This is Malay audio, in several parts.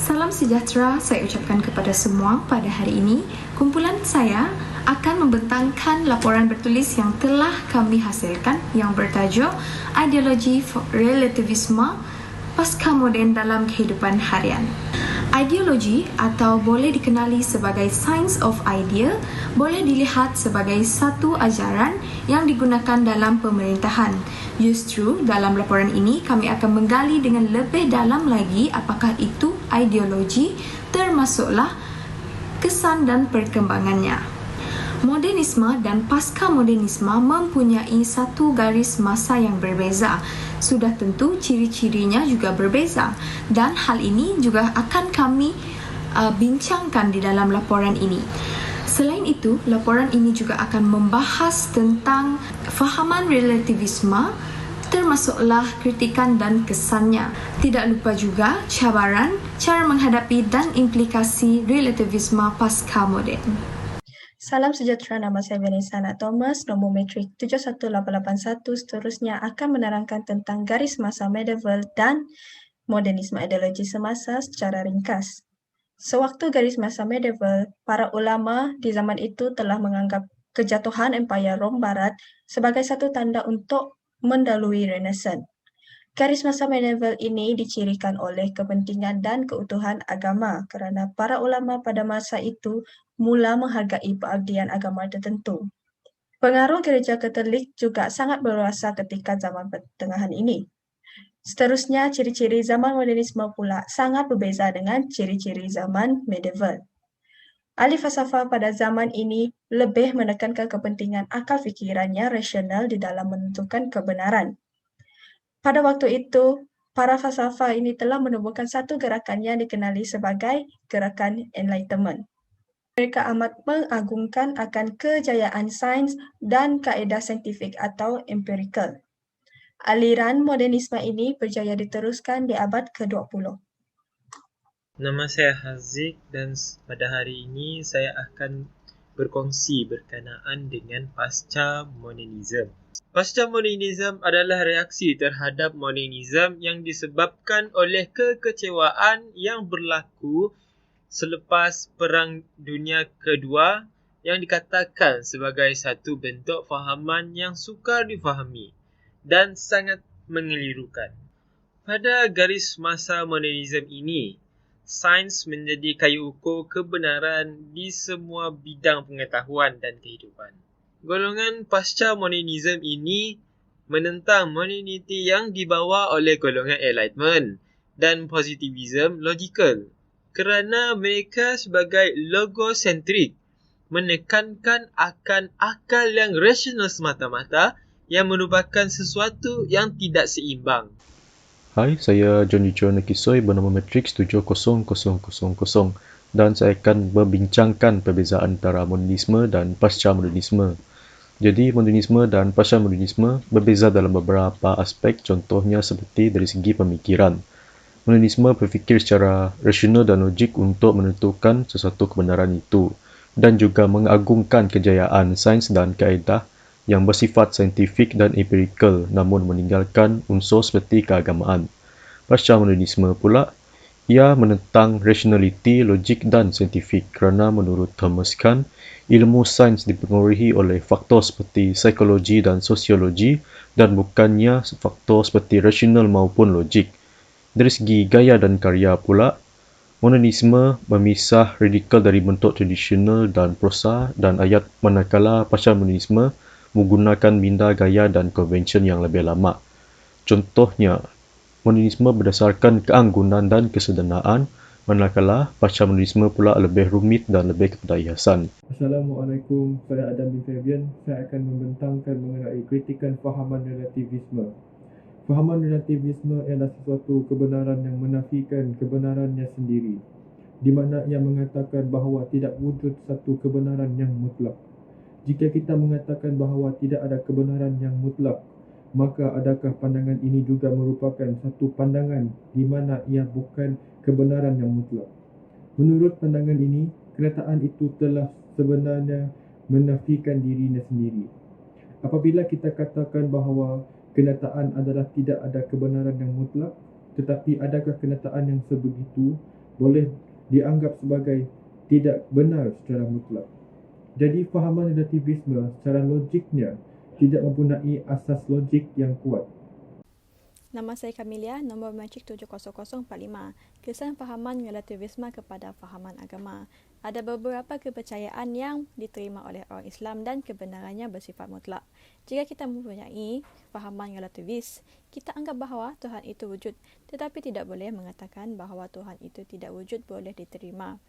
Salam sejahtera saya ucapkan kepada semua pada hari ini. Kumpulan saya akan membentangkan laporan bertulis yang telah kami hasilkan yang bertajuk Ideologi Relativisme Pasca Moden dalam Kehidupan Harian. Ideologi atau boleh dikenali sebagai Science of Idea boleh dilihat sebagai satu ajaran yang digunakan dalam pemerintahan. Justru dalam laporan ini kami akan menggali dengan lebih dalam lagi apakah itu ideologi, termasuklah kesan dan perkembangannya. Modernisme dan pasca modernisme mempunyai satu garis masa yang berbeza. Sudah tentu ciri-cirinya juga berbeza dan hal ini juga akan kami bincangkan di dalam laporan ini. Selain itu, laporan ini juga akan membahas tentang fahaman relativisme, termasuklah kritikan dan kesannya. Tidak lupa juga cabaran, cara menghadapi dan implikasi relativisme pasca moden. Salam sejahtera, nama saya Vanessa Anak Thomas, nombor metrik 71881 seterusnya akan menerangkan tentang garis masa medieval dan modernisme ideologi semasa secara ringkas. Sewaktu garis masa medieval, para ulama di zaman itu telah menganggap kejatuhan Empayar Rom Barat sebagai satu tanda untuk mendahului Renaissance. Garis masa medieval ini dicirikan oleh kepentingan dan keutuhan agama kerana para ulama pada masa itu mula menghargai pengabdian agama tertentu. Pengaruh gereja Katolik juga sangat berkuasa ketika zaman pertengahan ini. Seterusnya, ciri-ciri zaman modernisme pula sangat berbeza dengan ciri-ciri zaman medieval. Ahli falsafah pada zaman ini lebih menekankan kepentingan akal fikirannya rasional di dalam menentukan kebenaran. Pada waktu itu, para falsafah ini telah menubuhkan satu gerakan yang dikenali sebagai gerakan Enlightenment. Mereka amat mengagungkan akan kejayaan sains dan kaedah saintifik atau empirical. Aliran modernisme ini berjaya diteruskan di abad ke-20. Nama saya Haziq dan pada hari ini saya akan berkongsi berkenaan dengan pasca modernism. Pasca modernism adalah reaksi terhadap modernism yang disebabkan oleh kekecewaan yang berlaku selepas Perang Dunia Kedua yang dikatakan sebagai satu bentuk fahaman yang sukar difahami dan sangat mengelirukan. Pada garis masa modernism ini, sains menjadi kayu ukur kebenaran di semua bidang pengetahuan dan kehidupan. Golongan pasca modernism ini menentang moderniti yang dibawa oleh golongan Enlightenment dan positivism logikal kerana mereka sebagai logosentrik menekankan akan akal yang rasional semata-mata yang merupakan sesuatu yang tidak seimbang. Hai, saya Johnny John Kisoi bernama Matrix 70000 dan saya akan membincangkan perbezaan antara modernisme dan pasca modernisme. Jadi, modernisme dan pasca modernisme berbeza dalam beberapa aspek, contohnya seperti dari segi pemikiran. Modernisme berfikir secara rasional dan logik untuk menentukan sesuatu kebenaran itu dan juga mengagungkan kejayaan sains dan kaedah yang bersifat saintifik dan empirikal namun meninggalkan unsur seperti keagamaan. Pasca modernisme pula, ia menentang rationality, logik dan saintifik kerana menurut Thomas Kuhn, ilmu sains dipengaruhi oleh faktor seperti psikologi dan sosiologi dan bukannya faktor seperti rasional maupun logik. Dari segi gaya dan karya pula, modernisme memisah radikal dari bentuk tradisional dan prosa dan ayat manakala pasca modernisme menggunakan minda gaya dan konvensyen yang lebih lama. Contohnya, modernisme berdasarkan keanggunan dan kesederhanaan, manakala pasca modernisme pula lebih rumit dan lebih kepada hiasan. Assalamualaikum, saya Adam bin Fabian. Saya akan membentangkan mengenai kritikan fahaman relativisme. Fahaman relativisme ialah sesuatu kebenaran yang menafikan kebenarannya sendiri, di mana ia mengatakan bahawa tidak wujud satu kebenaran yang mutlak. Jika kita mengatakan bahawa tidak ada kebenaran yang mutlak, maka adakah pandangan ini juga merupakan satu pandangan di mana ia bukan kebenaran yang mutlak? Menurut pandangan ini, kenyataan itu telah sebenarnya menafikan dirinya sendiri. Apabila kita katakan bahawa kenyataan adalah tidak ada kebenaran yang mutlak, tetapi adakah kenyataan yang sebegitu, boleh dianggap sebagai tidak benar secara mutlak. Jadi fahaman relativisme secara logiknya tidak mempunyai asas logik yang kuat. Nama saya Kamilia, nombor matrik 70045. Kesan fahaman relativisme kepada fahaman agama. Ada beberapa kepercayaan yang diterima oleh orang Islam dan kebenarannya bersifat mutlak. Jika kita mempunyai fahaman relativis, kita anggap bahawa Tuhan itu wujud, tetapi tidak boleh mengatakan bahawa Tuhan itu tidak wujud boleh diterima.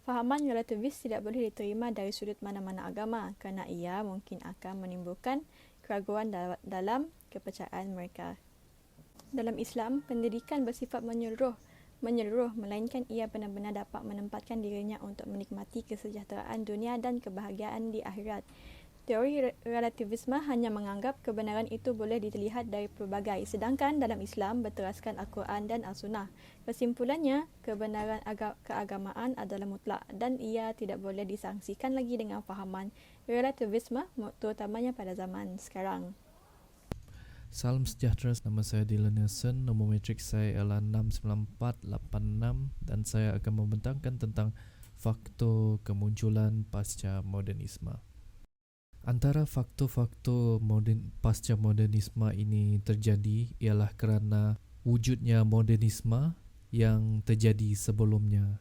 Fahaman relativis tidak boleh diterima dari sudut mana-mana agama kerana ia mungkin akan menimbulkan keraguan dalam kepercayaan mereka. Dalam Islam, pendidikan bersifat menyeluruh, melainkan ia benar-benar dapat menempatkan dirinya untuk menikmati kesejahteraan dunia dan kebahagiaan di akhirat. Teori relativisme hanya menganggap kebenaran itu boleh dilihat dari pelbagai, sedangkan dalam Islam berteraskan Al-Quran dan As-Sunnah. Kesimpulannya, kebenaran keagamaan adalah mutlak dan ia tidak boleh disangsikan lagi dengan fahaman relativisme, terutamanya pada zaman sekarang. Salam sejahtera, nama saya Dylan Nelson, nombor matrik saya ialah 69486 dan saya akan membentangkan tentang faktor kemunculan pasca modernisme. Antara faktor-faktor pasca modernisme ini terjadi ialah kerana wujudnya modernisme yang terjadi sebelumnya.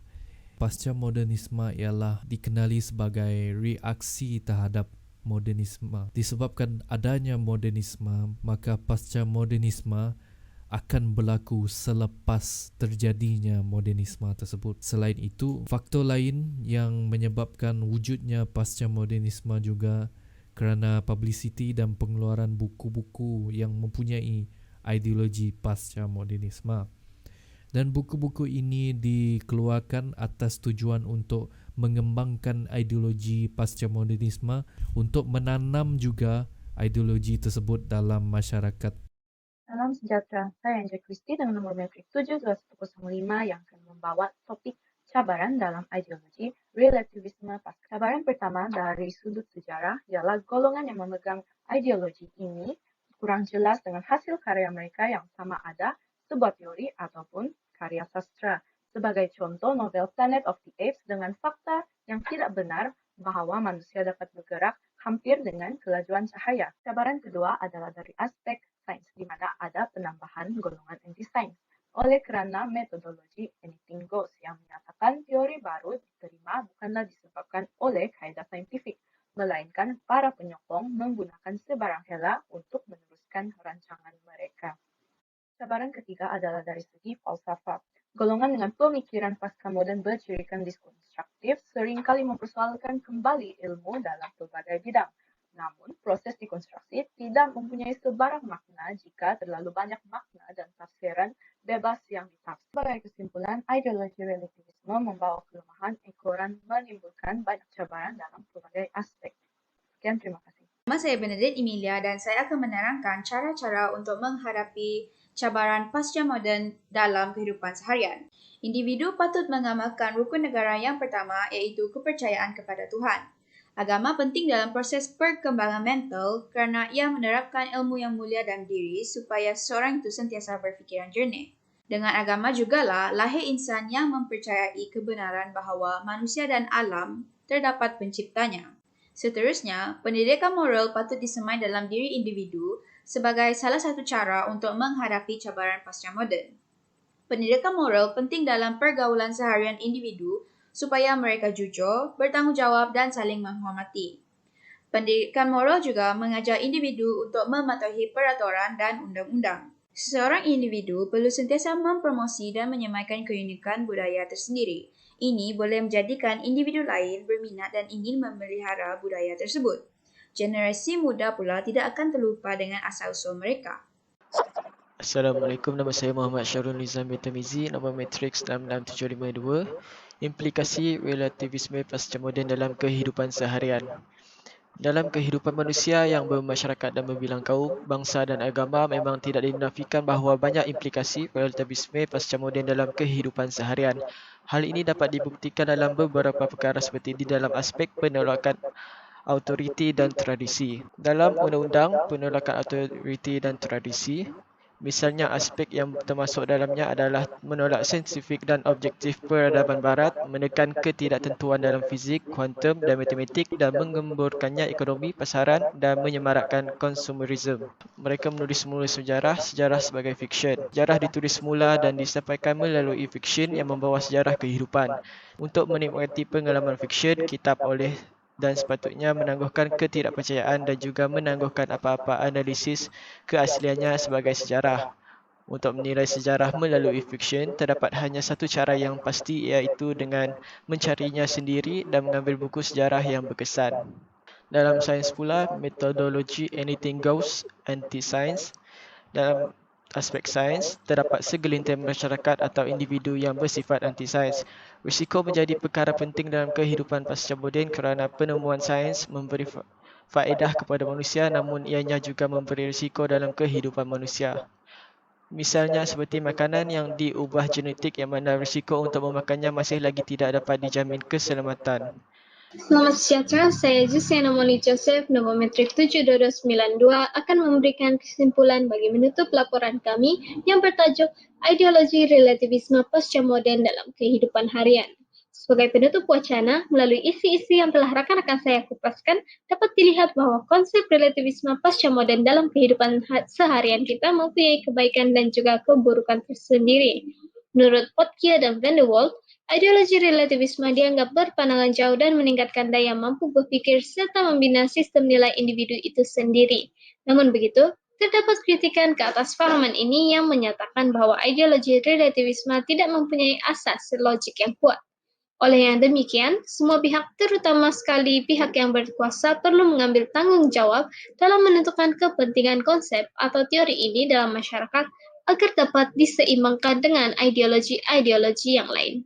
Pasca modernisme ialah dikenali sebagai reaksi terhadap modernisme. Disebabkan adanya modernisme, maka pasca modernisme akan berlaku selepas terjadinya modernisme tersebut. Selain itu, faktor lain yang menyebabkan wujudnya pasca modernisme juga kerana publicity dan pengeluaran buku-buku yang mempunyai ideologi pasca modernisme. Dan buku-buku ini dikeluarkan atas tujuan untuk mengembangkan ideologi pasca modernisme untuk menanam juga ideologi tersebut dalam masyarakat. Salam sejahtera, saya Angel Christie dengan nombor matrik 72105 yang akan membawa topik cabaran dalam ideologi relativisme pasca. Cabaran pertama dari sudut sejarah ialah golongan yang memegang ideologi ini kurang jelas dengan hasil karya mereka yang sama ada sebuah teori ataupun karya sastra. Sebagai contoh, novel Planet of the Apes dengan fakta yang tidak benar bahawa manusia dapat bergerak hampir dengan kelajuan cahaya. Cabaran kedua adalah dari aspek sains, di mana ada penambahan golongan anti-sains. Oleh kerana metodologi anything goes yang menyatakan teori baru diterima bukanlah disebabkan oleh kaedah saintifik, melainkan para penyokong menggunakan sebarang hela untuk meneruskan rancangan mereka. Cabaran ketiga adalah dari segi falsafah. Golongan dengan pemikiran pasca moden bercirikan diskonstruktif seringkali mempersoalkan kembali ilmu dalam pelbagai bidang. Namun, proses dekonstruksi tidak mempunyai sebarang makna jika terlalu banyak makna dan tafsiran bebas yang ditafsir. Sebagai kesimpulan, ideologi relativisme membawa kelemahan ekoran menimbulkan banyak cabaran dalam pelbagai aspek. Sekian, terima kasih. Nama saya Benedict Emilia dan saya akan menerangkan cara-cara untuk menghadapi cabaran pasca moden dalam kehidupan seharian. Individu patut mengamalkan rukun negara yang pertama iaitu kepercayaan kepada Tuhan. Agama penting dalam proses perkembangan mental kerana ia menerapkan ilmu yang mulia dalam diri supaya seseorang itu sentiasa berfikiran jernih. Dengan agama jugalah lahir insan yang mempercayai kebenaran bahawa manusia dan alam terdapat penciptanya. Seterusnya, pendidikan moral patut disemai dalam diri individu sebagai salah satu cara untuk menghadapi cabaran pasca moden. Pendidikan moral penting dalam pergaulan seharian individu supaya mereka jujur, bertanggungjawab dan saling menghormati. Pendidikan moral juga mengajar individu untuk mematuhi peraturan dan undang-undang. Seseorang individu perlu sentiasa mempromosi dan menyemaikan keunikan budaya tersendiri. Ini boleh menjadikan individu lain berminat dan ingin memelihara budaya tersebut. Generasi muda pula tidak akan terlupa dengan asal-usul mereka. Assalamualaikum, nama saya Muhammad Syarul Nizam Betamizi, nombor matriks 66752. Implikasi relativisme pasca moden dalam kehidupan seharian. Dalam kehidupan manusia yang bermasyarakat dan berbilang kaum, bangsa dan agama memang tidak dinafikan bahawa banyak implikasi relativisme pasca moden dalam kehidupan seharian. Hal ini dapat dibuktikan dalam beberapa perkara seperti di dalam aspek penolakan autoriti dan tradisi. Dalam undang-undang penolakan autoriti dan tradisi, Misalnya, aspek yang termasuk dalamnya adalah menolak saintifik dan objektif peradaban barat, menekan ketidaktentuan dalam fizik, kuantum dan matematik dan menggemburkannya ekonomi pasaran dan menyemarakkan konsumerisme. Mereka menulis semula sejarah sebagai fiksyen. Sejarah ditulis semula dan disampaikan melalui fiksyen yang membawa sejarah kehidupan. Untuk menikmati pengalaman fiksyen, kitab oleh dan sepatutnya menangguhkan ketidakpercayaan dan juga menangguhkan apa-apa analisis keasliannya sebagai sejarah. Untuk menilai sejarah melalui fiksyen, terdapat hanya satu cara yang pasti, iaitu dengan mencarinya sendiri dan mengambil buku sejarah yang berkesan. Dalam sains pula, metodologi anything goes anti-science. Dalam aspek sains, terdapat segelintir masyarakat atau individu yang bersifat anti-sains. Risiko menjadi perkara penting dalam kehidupan pasca moden kerana penemuan sains memberi faedah kepada manusia, namun ianya juga memberi risiko dalam kehidupan manusia. Misalnya seperti makanan yang diubah genetik yang mana risiko untuk memakannya masih lagi tidak dapat dijamin keselamatan. Selamat sejahtera, saya Jusiana Moni Joseph, nombor metrik 72292 akan memberikan kesimpulan bagi menutup laporan kami yang bertajuk Ideologi Relativisme Pasca Moden dalam Kehidupan Harian. Sebagai penutup wacana, melalui isi-isi yang telah rakan-rakan saya kupaskan, dapat dilihat bahwa konsep relativisme pasca moden dalam kehidupan seharian kita mempunyai kebaikan dan juga keburukan tersendiri. Menurut Potkia dan Van der Waals, ideologi relativisme dianggap berpandangan jauh dan meningkatkan daya mampu berpikir serta membina sistem nilai individu itu sendiri. Namun begitu, terdapat kritikan ke atas fahaman ini yang menyatakan bahwa ideologi relativisme tidak mempunyai asas logik yang kuat. Oleh yang demikian, semua pihak, terutama sekali pihak yang berkuasa, perlu mengambil tanggung jawab dalam menentukan kepentingan konsep atau teori ini dalam masyarakat agar dapat diseimbangkan dengan ideologi-ideologi yang lain.